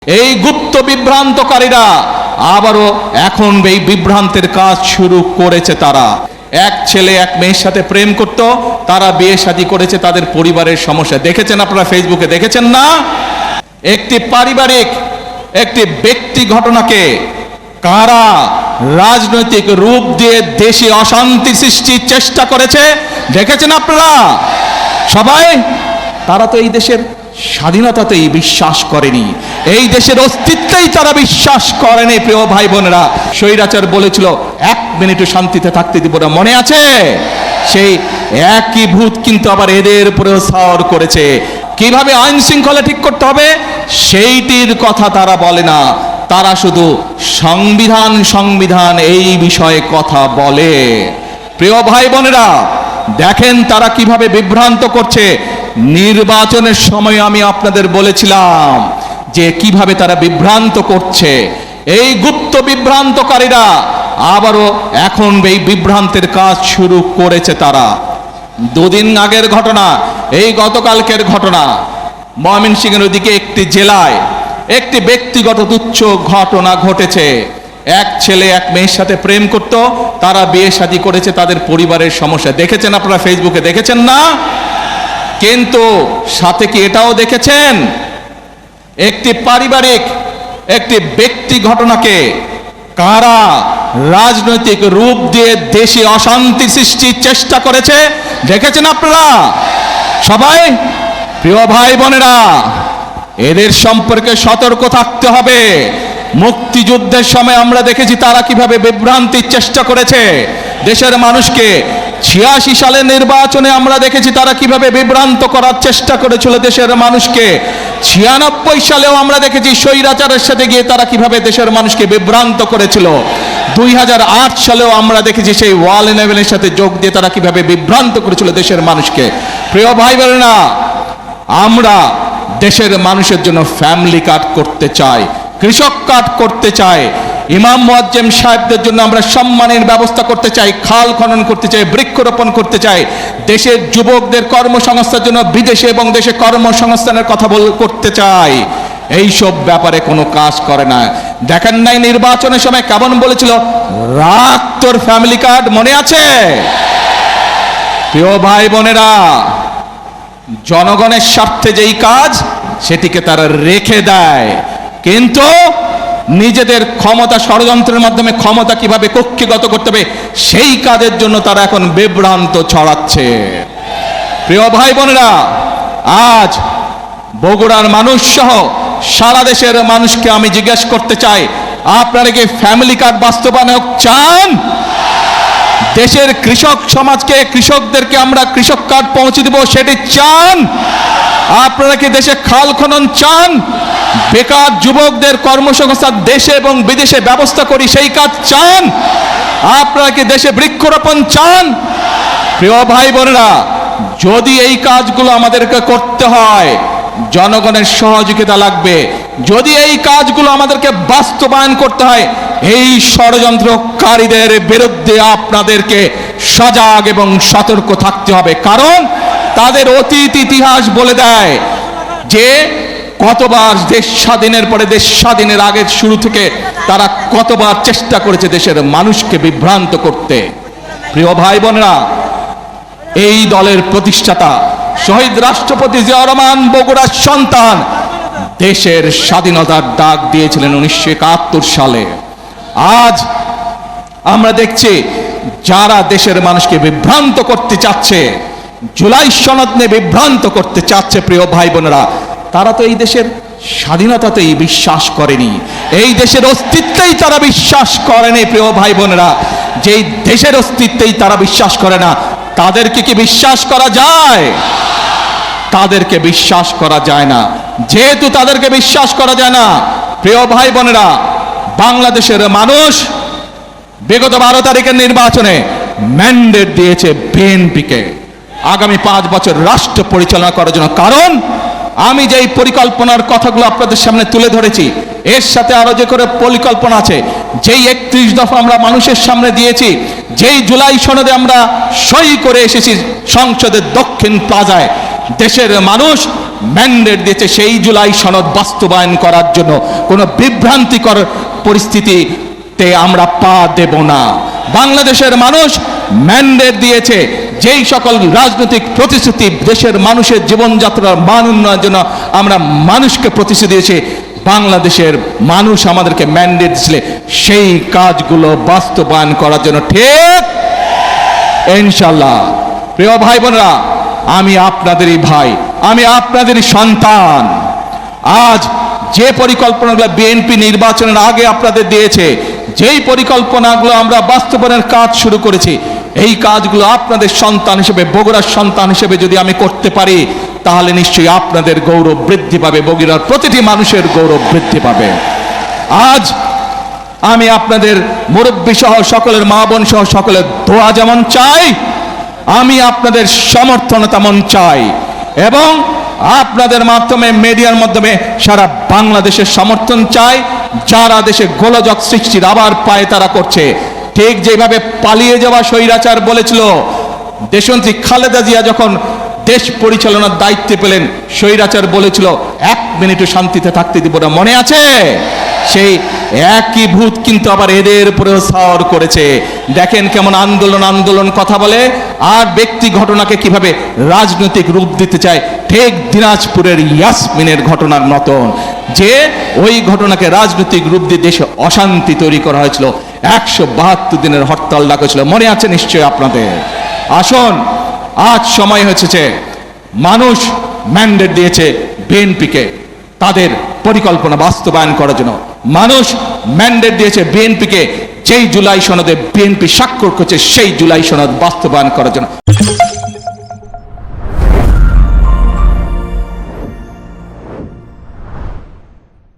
এই গুপ্ত বিভ্রান্তকারীরা আবারও এখন এই বিভ্রান্তের কাজ শুরু করেছে। তারা এক ছেলে এক মেয়ের সাথে প্রেম করত, তারা বিয়ে শাদী করেছে, তাদের পরিবারের সমস্যা দেখেছেন আপনারা, ফেসবুকে দেখেছেন না? একটি পারিবারিক একটি ব্যক্তি ঘটনাকে কারা রাজনৈতিক রূপ দিয়ে দেশে অশান্তি সৃষ্টির চেষ্টা করেছে দেখেছেন আপনারা সবাই। তারা তো এই দেশের স্বাধীনতাতেই বিশ্বাস করেনি, এই দেশের অস্তিত্বেই তারা বিশ্বাস করেনি। প্রিয় ভাই বোনেরা, স্বৈরাচার বলেছিল 1 মিনিটও শান্তিতে থাকতে দিব না, মনে আছে? সেই একই ভূত কিন্তু আবার এদের উপরেও সওয়ার করেছে। কিভাবে আইন শৃঙ্খলা ঠিক করতে হবে সেইটির কথা তারা বলে না, তারা শুধু সংবিধান সংবিধান এই বিষয়ে কথা বলে। প্রিয় ভাই বোনেরা, দেখেন তারা কিভাবে বিভ্রান্ত করছে। নির্বাচনের সময় আমি আপনাদের বলেছিলাম যে কিভাবে তারা বিভ্রান্ত করছে। এই গুপ্ত বিভ্রান্তকারীরা আবারও এখন এই বিভ্রান্তের কাজ শুরু করেছে। তারা দুদিন আগের ঘটনা, এই গতকালকের ঘটনা, ময়মনসিংহের ওদিকে একটি জেলায় একটি ব্যক্তিগত তুচ্ছ ঘটনা ঘটেছে। এক ছেলে এক মেয়ের সাথে প্রেম করত, তারা বিয়ে শাদী করেছে, তাদের পরিবারের সমস্যা দেখেছেন আপনারা, ফেসবুকে দেখেছেন না? কিন্তু সাথে কি এটাও দেখেছেন একটি পারিবারিক একটি ব্যক্তি ঘটনাকে কারা রাজনৈতিক রূপ দিয়ে দেশে অশান্তি সৃষ্টির চেষ্টা করেছে দেখেছেন আপনারা সবাই। প্রিয় ভাই বোনেরা, এদের সম্পর্কে সতর্ক থাকতে হবে। মুক্তিযুদ্ধের সময় আমরা দেখেছি তারা কিভাবে বিভ্রান্তির চেষ্টা করেছে দেশের মানুষকে। 86 সালের নির্বাচনে আমরা দেখেছি তারা কিভাবে বিভ্রান্ত করার চেষ্টা করেছিল দেশের মানুষকে। 96 সালেও আমরা দেখেছি স্বৈরাচারের সাথে গিয়ে তারা কিভাবে দেশের মানুষকে বিভ্রান্ত করেছিল। 2008 সালেও আমরা দেখেছি সেই ওয়াল ইলেভেনের সাথে যোগ দিয়ে তারা কিভাবে বিভ্রান্ত করেছিল দেশের মানুষকে। প্রিয় ভাই বোনেরা, আমরা দেশের মানুষের জন্য ফ্যামিলি কার্ড করতে চাই, কৃষক কার্ড করতে চাই, ইমাম মুয়াজ্জিম সাহেবদের জন্য আমরা সম্মানের ব্যবস্থা করতে চাই, খাল খনন করতে চাই, বৃক্ষরোপণ করতে চাই, দেশের যুবকদের কর্মসংস্থানের জন্য বিদেশে এবং দেশে কর্মসংস্থানের কথা করতে চাই। এইসব ব্যাপারে কোনো কাজ করে না। দেখেন নাই নির্বাচনের সময় কেমন বলেছিল, রাখ তোর ফ্যামিলি কার্ড, মনে আছে? প্রিয় ভাই বোনেরা, জনগণের স্বার্থে যেই কাজ সেটিকে তারা রেখে দেয়, কিন্তু নিজেদের ক্ষমতা ষড়যন্ত্রের মাধ্যমে ক্ষমতা কিভাবে কক্ষিগত করতে হবে সেই কাজের জন্য তারা এখন বিভ্রান্ত ছড়াচ্ছে। প্রিয় ভাই বোনেরা, আজ বগুড়ার মানুষ সহ সারা দেশের মানুষকে আমি জিজ্ঞেস করতে চাই, আপনারা কি ফ্যামিলি কার্ড বাস্তবায়ন চান? দেশের কৃষক সমাজকে, কৃষকদেরকে আমরা কৃষক কার্ড পৌঁছে দেব সেটি চান? আপনারা কি দেশে খাল খনন চান? বেকার যুবকদের কর্মসংস্থান দেশে এবং বিদেশে ব্যবস্থা করি সেই কাজ চান? আপনারা কি দেশে বৃক্ষরোপণ চান? প্রিয় ভাই বোনেরা, যদি এই কাজগুলো আমাদেরকে করতে হয় জনগণের সহযোগিতা লাগবে। যদি এই কাজগুলো আমাদেরকে বাস্তবায়ন করতে হয় এই ষড়যন্ত্রকারীদের বিরুদ্ধে আপনাদেরকে সজাগ এবং সতর্ক থাকতে হবে। কারণ তাদের অতীত ইতিহাস বলে দেয় যে কতবার দেশ স্বাধীনের পরে, দেশ স্বাধীনের আগের শুরু থেকে তারা কতবার চেষ্টা করেছে দেশের মানুষকে বিভ্রান্ত করতে। প্রিয় ভাই বোনেরা, এই দলের প্রতিষ্ঠাতা শহীদ রাষ্ট্রপতি জিয়াউর রহমান বগুড়ার সন্তান, দেশের স্বাধীনতার ডাক দিয়েছিলেন 1971 সালে। আজ আমরা দেখছি যারা দেশের মানুষকে বিভ্রান্ত করতে চাচ্ছে, জুলাই সনদ নিয়ে বিভ্রান্ত করতে চাচ্ছে, প্রিয় ভাই বোনেরা, তারা তো এই দেশের স্বাধীনতাতেই বিশ্বাস করেনি, এই দেশের অস্তিত্বেই তারা বিশ্বাস করেনি। প্রিয় ভাই বোনেরা, যেই দেশের অস্তিত্বেই তারা বিশ্বাস করে না, তাদেরকে কি বিশ্বাস করা যায়? তাদেরকে বিশ্বাস করা যায় না। যেহেতু তাদেরকে বিশ্বাস করা যায় না, প্রিয় ভাই বোনেরা, বাংলাদেশের মানুষ বিগত 12 তারিখের নির্বাচনে ম্যান্ডেট দিয়েছে বিএনপিকে আগামী 5 বছর রাষ্ট্র পরিচালনা করার জন্য। কারণ আমি যেই পরিকল্পনার কথাগুলো আপনাদের সামনে তুলে ধরেছি, এর সাথে আরো যে করে পরিকল্পনা আছে, যেই 31 দফা আমরা মানুষের সামনে দিয়েছি, যেই জুলাই সনদে আমরা সই করে এসেছি সংসদের দক্ষিণ প্লাজায়, দেশের মানুষ ম্যান্ডেট দিয়েছে সেই জুলাই সনদ বাস্তবায়ন করার জন্য। কোনো বিভ্রান্তিকর পরিস্থিতিতে আমরা পা দেব না। বাংলাদেশের মানুষ ম্যান্ডেট দিয়েছে যেই সকল রাজনৈতিক প্রতিশ্রুতি দেশের মানুষের জীবনযাত্রার মান উন্নয়নের জন্য আমরা মানুষকে প্রতিশ্রুতি দিয়েছি, বাংলাদেশের মানুষ আমাদেরকে ম্যান্ডেট দিয়েছিল সেই কাজগুলো বাস্তবায়ন করার জন্য। ঠিক ইনশাআল্লাহ। প্রিয় ভাই বোনেরা, আমি আপনাদেরই ভাই, আমি আপনাদেরই সন্তান। আজ যে পরিকল্পনাগুলো বিএনপি নির্বাচনের আগে আপনাদের দিয়েছে, যেই পরিকল্পনাগুলো আমরা বাস্তবায়নের কাজ শুরু করেছি, এই কাজগুলো আপনাদের সন্তান হিসেবে, বগুড়ার সন্তান হিসেবে যদি আমি করতে পারি, তাহলে নিশ্চয়ই আপনাদের গৌরব বৃদ্ধি পাবে, বগুড়ার প্রতিটি মানুষের গৌরব বৃদ্ধি পাবে। আজ আমি আপনাদের মুরব্বী সহ সকলের, মা বোন সহ সকলের দোয়া যেমন চাই, আমি আপনাদের সমর্থন তেমন চাই, এবং আপনাদের মাধ্যমে, মিডিয়ার মাধ্যমে সারা বাংলাদেশের সমর্থন চাই। যারা দেশে গোলযোগ সৃষ্টির আবার পায় তারা করছে, ঠিক যেভাবে পালিয়ে যাওয়া স্বৈরাচার বলেছিল, দেশনেত্রী খালেদা জিয়া যখন দেশ পরিচালনার দায়িত্বে পেলেন, স্বৈরাচার বলেছিল 1 মিনিটও শান্তিতে থাকতে দিব না, মনে আছে? সেই একই ভূত কিন্তু আবার এদের উপরেও সাওয়ার করেছে। দেখেন কেমন আন্দোলন আন্দোলন কথা বলে, আর ব্যক্তি ঘটনাকে কিভাবে রাজনৈতিক রূপ দিতে চায়, ঠিক দিনাজপুরের ইয়াসমিনের ঘটনার মতন, যে ওই ঘটনাকে রাজনৈতিক রূপ দিয়ে দেশে অশান্তি তৈরি করা হয়েছিল। 172 দিনের হরতাল ডাকা হয়েছিল, মনে আছে নিশ্চয়ই আপনাদের। আসুন, আজ সময় হয়েছে, মানুষ ম্যান্ডেট দিয়েছে বিএনপিকে তাদের পরিকল্পনা বাস্তবায়ন করার জন্য। মানুষ ম্যান্ডেট দিয়েছে বিএনপিকে যেই জুলাই সনদে বিএনপি স্বাক্ষর করছে সেই জুলাই সনদ বাস্তবায়ন করার জন্য।